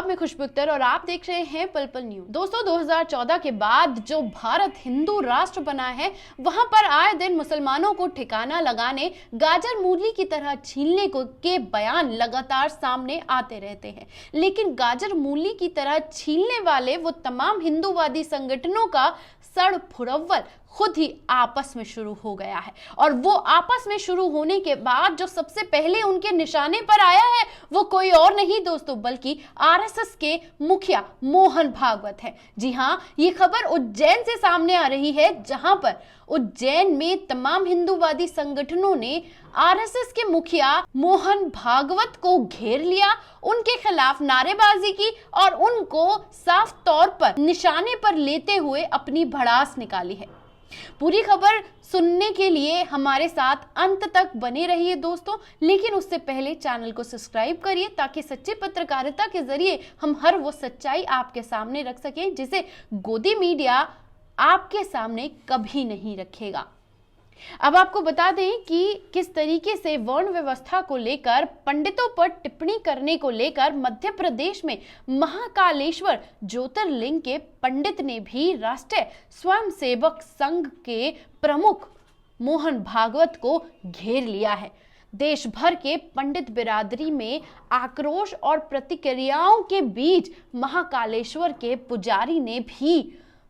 आदाब, मैं खुशबू अख्तर और आप देख रहे हैं पल पल न्यूज। दोस्तों, 2014 के बाद जो भारत हिंदू राष्ट्र बना है, वहां पर आए दिन मुसलमानों को ठिकाना लगाने, गाजर मूली की तरह छीलने के बयान लगातार सामने आते रहते हैं। लेकिन गाजर मूली की तरह छीलने वाले वो तमाम हिंदूवादी संगठनों का सड़ फुरव्वल खुद ही आपस में शुरू हो गया है। और वो आपस में शुरू होने के बाद जो सबसे पहले उनके निशाने पर आया है वो कोई और नहीं दोस्तों, बल्कि आरएसएस के मुखिया मोहन भागवत है। जी हाँ, ये खबर उज्जैन से सामने आ रही है, जहां पर उज्जैन में तमाम हिंदूवादी संगठनों ने आरएसएस के मुखिया मोहन भागवत को घेर लिया, उनके खिलाफ नारेबाजी की और उनको साफ तौर पर निशाने पर लेते हुए अपनी भड़ास निकाली है। पूरी खबर सुनने के लिए हमारे साथ अंत तक बने रहिए दोस्तों, लेकिन उससे पहले चैनल को सब्सक्राइब करिए ताकि सच्ची पत्रकारिता के जरिए हम हर वो सच्चाई आपके सामने रख सकें जिसे गोदी मीडिया आपके सामने कभी नहीं रखेगा। अब आपको बता दें कि किस तरीके से वर्ण व्यवस्था को लेकर, पंडितों पर टिप्पणी करने को लेकर मध्य प्रदेश में महाकालेश्वर ज्योतिर्लिंग के पंडित ने भी राष्ट्रीय स्वयंसेवक संघ के प्रमुख मोहन भागवत को घेर लिया है। देश भर के पंडित बिरादरी में आक्रोश और प्रतिक्रियाओं के बीच महाकालेश्वर के पुजारी ने भी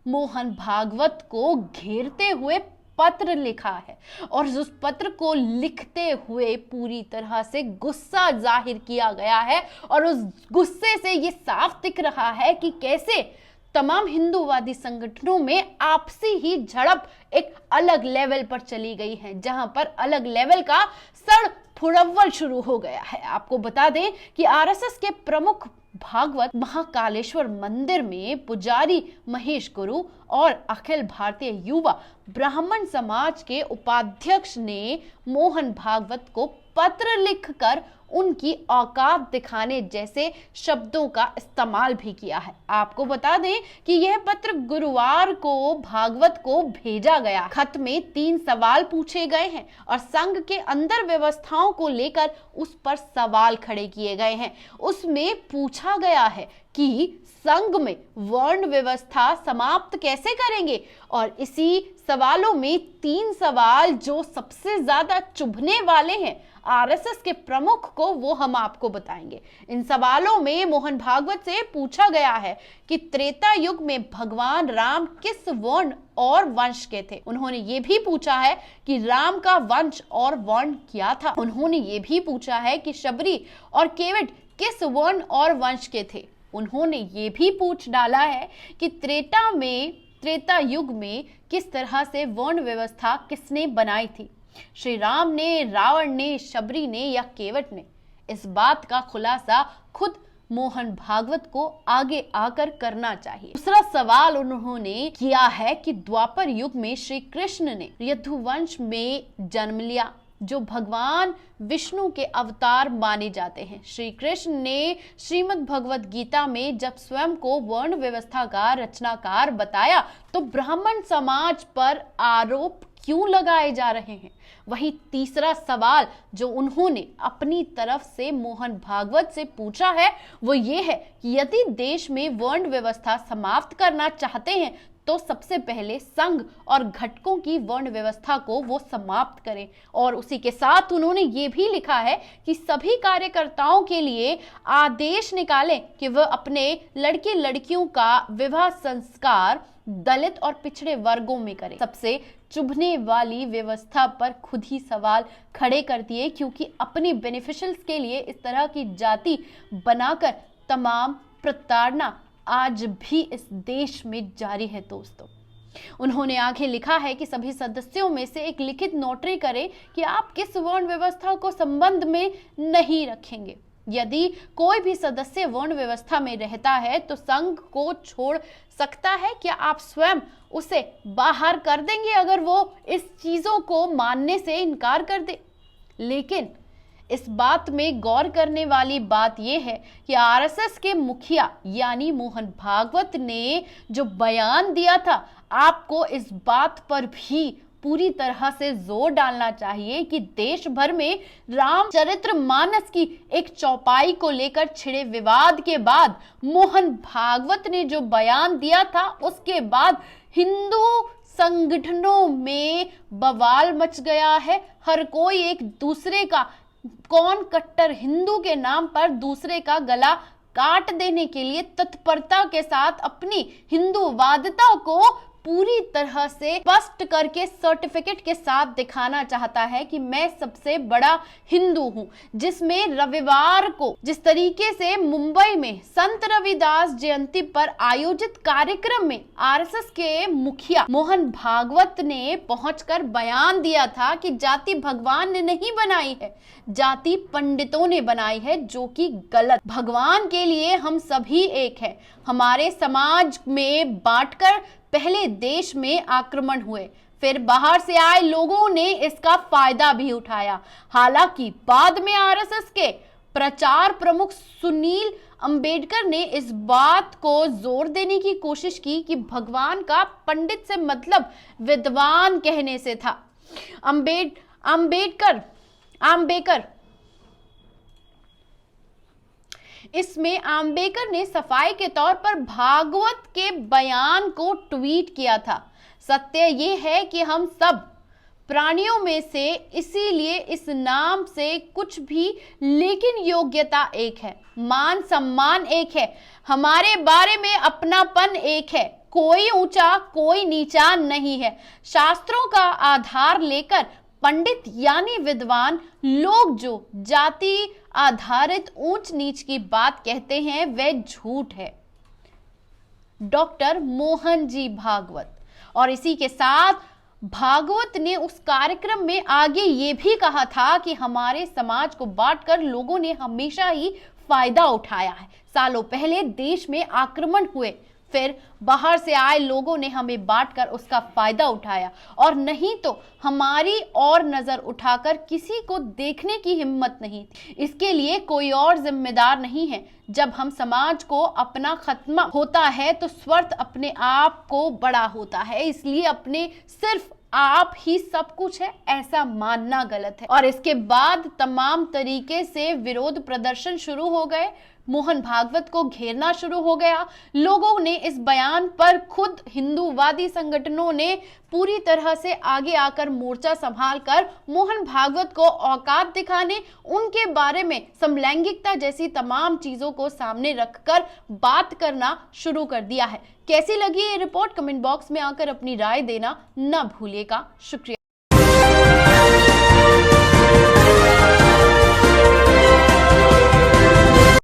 मोहन भागवत को घेरते हुए पत्र लिखा है और उस पत्र को लिखते हुए पूरी तरह से गुस्सा जाहिर किया गया है। और उस गुस्से से ये साफ दिख रहा है कि कैसे तमाम हिंदूवादी संगठनों में आपसी ही झड़प एक अलग लेवल पर चली गई है, जहां पर अलग लेवल का सड़ फुरव्वल शुरू हो गया है। आपको बता दें कि आरएसएस के प्रमुख भागवत महाकालेश्वर मंदिर में पुजारी महेश गुरु और अखिल भारतीय युवा ब्राह्मण समाज के उपाध्यक्ष ने मोहन भागवत को पत्र लिखकर उनकी औकात दिखाने जैसे शब्दों का इस्तेमाल भी किया है। आपको बता दें कि यह पत्र गुरुवार को भागवत को भेजा गया। खत में 3 सवाल पूछे गए हैं और संघ के अंदर व्यवस्थाओं को लेकर उस पर सवाल खड़े किए गए हैं। उसमें पूछा गया है कि संघ में वर्ण व्यवस्था समाप्त कैसे करेंगे, और इसी सवालों में 3 सवाल जो सबसे ज्यादा चुभने वाले हैं आरएसएस के प्रमुख को, वो हम आपको बताएंगे। इन सवालों में मोहन भागवत से पूछा गया है कि त्रेता युग में भगवान राम किस वर्ण और वंश के थे। उन्होंने ये भी पूछा है कि राम का वंश और वर्ण क्या था। उन्होंने ये भी पूछा है कि शबरी और केवट किस वर्ण और वंश के थे। उन्होंने ये भी पूछ डाला है कि त्रेता युग में किस तरह से वर्ण व्यवस्था किसने बनाई थी, श्री राम ने, रावण ने, शबरी ने या केवट ने। इस बात का खुलासा खुद मोहन भागवत को आगे आकर करना चाहिए। दूसरा सवाल उन्होंने किया है कि द्वापर युग में श्री कृष्ण ने यदुवंश में जन्म लिया, जो भगवान विष्णु के अवतार माने जाते हैं। श्री कृष्ण ने श्रीमद् भगवत गीता में जब स्वयं को वर्ण व्यवस्था का रचनाकार बताया तो ब्राह्मण समाज पर आरोप क्यों लगाए जा रहे हैं। वही तीसरा सवाल जो उन्होंने अपनी तरफ से मोहन भागवत से पूछा है वो ये है कि यदि देश में वर्ण व्यवस्था समाप्त करना चाहते हैं तो सबसे पहले संघ और घटकों की वर्ण व्यवस्था को वो समाप्त करें। और उसी के साथ उन्होंने ये भी लिखा है कि सभी कार्यकर्ताओं के लिए आदेश निकालें कि वह अपने लड़के लड़कियों का विवाह संस्कार दलित और पिछड़े वर्गों में करें। सबसे चुभने वाली व्यवस्था पर खुद ही सवाल खड़े कर दिए, क्योंकि अपने बेनिफिशियल्स के लिए इस तरह की जाति बनाकर तमाम प्रताड़ना आज भी इस देश में जारी है दोस्तों। उन्होंने आगे लिखा है कि सभी सदस्यों में से एक लिखित नोटरी करें कि आप किस वर्ण व्यवस्था को संबंध में नहीं रखेंगे। यदि कोई भी सदस्य वर्ण व्यवस्था में रहता है तो संघ को छोड़ सकता है, क्या आप स्वयं उसे बाहर कर देंगे अगर वो इस चीजों को मानने से इनकार कर दे। लेकिन इस बात में गौर करने वाली बात यह है कि आरएसएस के मुखिया यानी मोहन भागवत ने जो बयान दिया था, आपको इस बात पर भी पूरी तरह से जोर डालना चाहिए कि देश भर में रामचरितमानस की एक चौपाई को लेकर छिड़े विवाद के बाद मोहन भागवत ने जो बयान दिया था, उसके बाद हिंदू संगठनों में बवाल मच गया है। हर कोई एक दूसरे का, कौन कट्टर हिंदू के नाम पर दूसरे का गला काट देने के लिए तत्परता के साथ अपनी हिंदूवादिता को पूरी तरह से स्पष्ट करके सर्टिफिकेट के साथ दिखाना चाहता है कि मैं सबसे बड़ा हिंदू हूं। जिसमें रविवार को जिस तरीके से मुंबई में संत रविदास जयंती पर आयोजित कार्यक्रम में आरएसएस के मुखिया मोहन भागवत ने पहुंचकर बयान दिया था कि जाति भगवान ने नहीं बनाई है, जाति पंडितों ने बनाई है, जो कि गलत। भगवान के लिए हम सभी एक हैं। हमारे समाज में बांटकर पहले देश में आक्रमण हुए, फिर बाहर से आए लोगों ने इसका फायदा भी उठाया। हालांकि बाद में आरएसएस के प्रचार प्रमुख सुनील अंबेडकर ने इस बात को जोर देने की कोशिश की कि भगवान का पंडित से मतलब विद्वान कहने से था। इसमें आम्बेडकर ने सफाई के तौर पर भागवत के बयान को ट्वीट किया था। सत्य ये है कि हम सब प्राणियों में से, इसीलिए इस नाम से कुछ भी, लेकिन योग्यता एक है, मान सम्मान एक है, हमारे बारे में अपनापन एक है, कोई ऊंचा कोई नीचा नहीं है। शास्त्रों का आधार लेकर पंडित यानी विद्वान लोग जो जाति आधारित ऊंच नीच की बात कहते हैं वह झूठ है। डॉक्टर मोहन जी भागवत। और इसी के साथ भागवत ने उस कार्यक्रम में आगे ये भी कहा था कि हमारे समाज को बांटकर लोगों ने हमेशा ही फायदा उठाया है। सालों पहले देश में आक्रमण हुए, फिर बाहर से आए लोगों ने हमें बांटकर उसका फायदा उठाया, और नहीं तो हमारी और नजर उठाकर किसी को देखने की हिम्मत नहीं थी। इसके लिए कोई और जिम्मेदार नहीं है। जब हम समाज को अपना खत्म होता है तो स्वार्थ अपने आप को बड़ा होता है, इसलिए अपने सिर्फ आप ही सब कुछ है ऐसा मानना गलत है। और इसके बाद तमाम तरीके से विरोध प्रदर्शन शुरू हो गए, मोहन भागवत को घेरना शुरू हो गया। लोगों ने इस बयान पर, खुद हिंदूवादी संगठनों ने पूरी तरह से आगे आकर मोर्चा संभालकर मोहन भागवत को औकात दिखाने, उनके बारे में समलैंगिकता जैसी तमाम चीजों को सामने रखकर बात करना शुरू कर दिया है। कैसी लगी ये रिपोर्ट? कमेंट बॉक्स में आकर अपनी राय देना ना भूलिएगा। शुक्रिया।